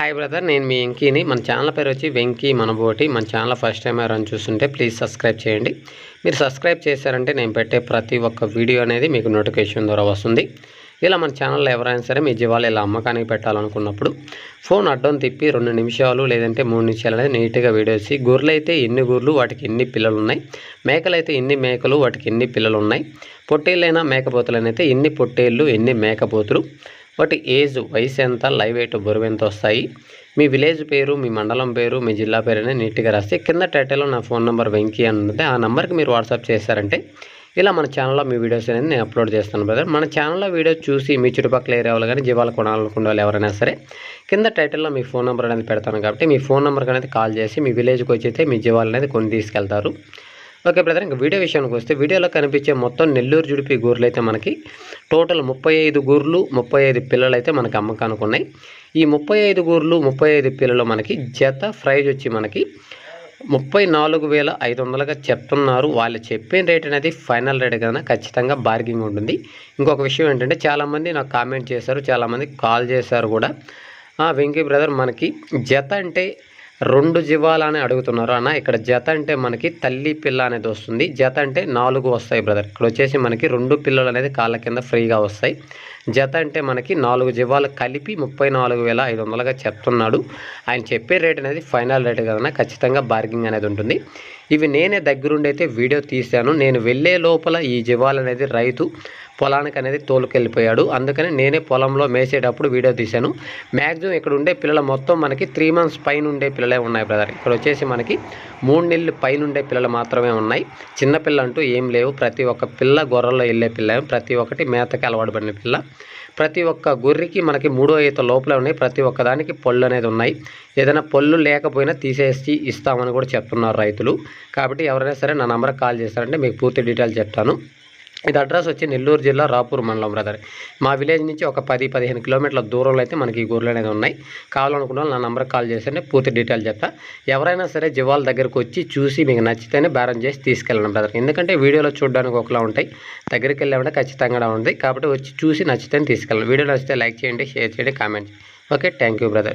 Hi brother, నేను మీ వెంకీని. మన channel పేరు వచ్చి వెంకీ మనబోటి. మన ఛానల్ ఫస్ట్ టైం ఎవరైనా చూస్తుంటే ప్లీజ్ సబ్స్క్రైబ్ చేయండి. మీరు సబ్స్క్రైబ్ చేశారంటే నేను పెట్టే ప్రతి ఒక్క వీడియో అనేది మీకు నోటిఫికేషన్ ద్వారా వస్తుంది. ఇలా మన ఛానల్లో ఎవరైనా సరే మీ జీవాలు ఇలా అమ్మకానికి పెట్టాలనుకున్నప్పుడు ఫోన్ అడ్డం తిప్పి 2 నిమిషాలు లేదంటే 3 నిమిషాలు అనేది నీట్గా వీడియో వేసి, గొర్రెలు అయితే ఎన్ని గొర్రెలు వాటికి ఎన్ని పిల్లలు ఉన్నాయి, మేకలు అయితే ఎన్ని మేకలు వాటికి ఎన్ని పిల్లలు ఉన్నాయి, పొట్టేళ్ళైనా మేకపోతులనైతే ఎన్ని పొట్టేళ్ళు ఎన్ని మేకపోతులు, వాటి ఏజ్ వయసు ఎంత, లైవ్ వెయిట్ బరువు ఎంత వస్తాయి, మీ విలేజ్ పేరు, మీ మండలం పేరు, మీ జిల్లా పేరు అనేది నీట్గా రాస్తే కింద టైటిల్లో నా ఫోన్ నెంబర్ వెంకీ అని ఉంటుంది. ఆ నెంబర్కి మీరు వాట్సాప్ చేశారంటే ఇలా మన ఛానల్లో మీ వీడియోస్ అనేది నేను అప్లోడ్ చేస్తాను బ్రదర్. మన ఛానల్లో వీడియో చూసి మీ చుట్టుపక్కల ఏరియా వాళ్ళు కానీ జీవాలు కొనాలనుకునే వాళ్ళు ఎవరైనా సరే కింద టైటిల్లో మీ ఫోన్ నెంబర్ అనేది పెడతాను. కాబట్టి మీ ఫోన్ నెంబర్కి అనేది కాల్ చేసి మీ విలేజ్కి వచ్చి అయితే మీ జీవాలు అనేది కొని తీసుకెళ్తారు. ఓకే బ్రదర్, ఇంకా వీడియో విషయానికి వస్తే వీడియోలో కనిపించే మొత్తం నెల్లూరు జుడిపి గొర్రెలు అయితే మనకి టోటల్ 35 గొర్రెలు 35 పిల్లలు అయితే మనకి అమ్మకానికి ఉన్నాయి. ఈ 35 గొర్రెలు 35 పిల్లలు మనకి జత ప్రైజ్ వచ్చి మనకి 34,500గా చెప్తున్నారు. వాళ్ళు చెప్పిన రేట్ అనేది ఫైనల్ రేట్ కన్నా ఖచ్చితంగా బార్గింగ్ ఉంటుంది. ఇంకొక విషయం ఏంటంటే చాలామంది నాకు కామెంట్ చేశారు, చాలామంది కాల్ చేశారు కూడా, వెంకీ బ్రదర్ మనకి జత అంటే 2 జీవాలు అని అడుగుతున్నారు అన్న. ఇక్కడ జత అంటే మనకి తల్లి పిల్ల అనేది వస్తుంది. జత అంటే 4 వస్తాయి బ్రదర్. ఇక్కడ వచ్చేసి మనకి 2 పిల్లలు అనేది కాళ్ళ కింద ఫ్రీగా వస్తాయి. జత అంటే మనకి 4 జీవాలు కలిపి 34,500గా చెప్తున్నాడు. ఆయన చెప్పే రేట్ అనేది ఫైనల్ రేట్ కదన్నా ఖచ్చితంగా బార్గింగ్ అనేది ఉంటుంది. ఇవి నేనే దగ్గరుండి అయితే వీడియో తీశాను. నేను వెళ్ళే లోపల ఈ జీవాలు అనేది రైతు పొలానికి అనేది తోలుకెళ్ళిపోయాడు. అందుకని నేనే పొలంలో మేసేటప్పుడు వీడియో తీశాను. మ్యాక్సిమం ఇక్కడ ఉండే పిల్లలు మొత్తం మనకి 3 months పైన ఉండే పిల్లలే ఉన్నాయి బ్రదర్. ఇక్కడ వచ్చేసి మనకి 3 నెలలు పైన ఉండే పిల్లలు మాత్రమే ఉన్నాయి. చిన్న పిల్ల అంటూ ఏం లేవు. ప్రతి ఒక్క పిల్ల గొర్రెల్లో వెళ్ళే పిల్ల, ప్రతి ఒక్కటి మేతకి అలవాటు పడిన పిల్ల. ప్రతి ఒక్క గొర్రెకి మనకి 3వ ఈత లోపలే ఉన్నాయి. ప్రతి ఒక్కదానికి పళ్ళు అనేది ఉన్నాయి. ఏదైనా పళ్ళు లేకపోయినా తీసేసి ఇస్తామని కూడా చెప్తున్నారు రైతులు. కాబట్టి ఎవరైనా సరే నా నెంబర్కి కాల్ చేస్తారంటే మీకు పూర్తి డీటెయిల్స్ చెప్తాను. ఇది అడ్రస్ వచ్చి నెల్లూరు జిల్లా రాపూర్ మండలం బ్రదర్. మా విలేజ్ నుంచి ఒక 10-15 కిలోమీటర్ల దూరంలో అయితే మనకి ఈ గొర్రెలు అనేది ఉన్నాయి. కావాలనుకున్న వాళ్ళు నా నెంబర్కి కాల్ చేస్తే పూర్తి డీటెయిల్ చెప్తా. ఎవరైనా సరే జీవాల దగ్గరకు వచ్చి చూసి మీకు నచ్చితేనే బేరం చేసి తీసుకెళ్ళండి బ్రదర్. ఎందుకంటే వీడియోలో చూడడానికి ఒకలా ఉంటాయి, దగ్గరికి వెళ్ళామంటే ఖచ్చితంగా ఉంది. కాబట్టి వచ్చి చూసి నచ్చితేనే తీసుకెళ్ళండి. వీడియో నచ్చితే లైక్ చేయండి, షేర్ చేయండి, కామెంట్ చేయండి. Okay, thank you brother.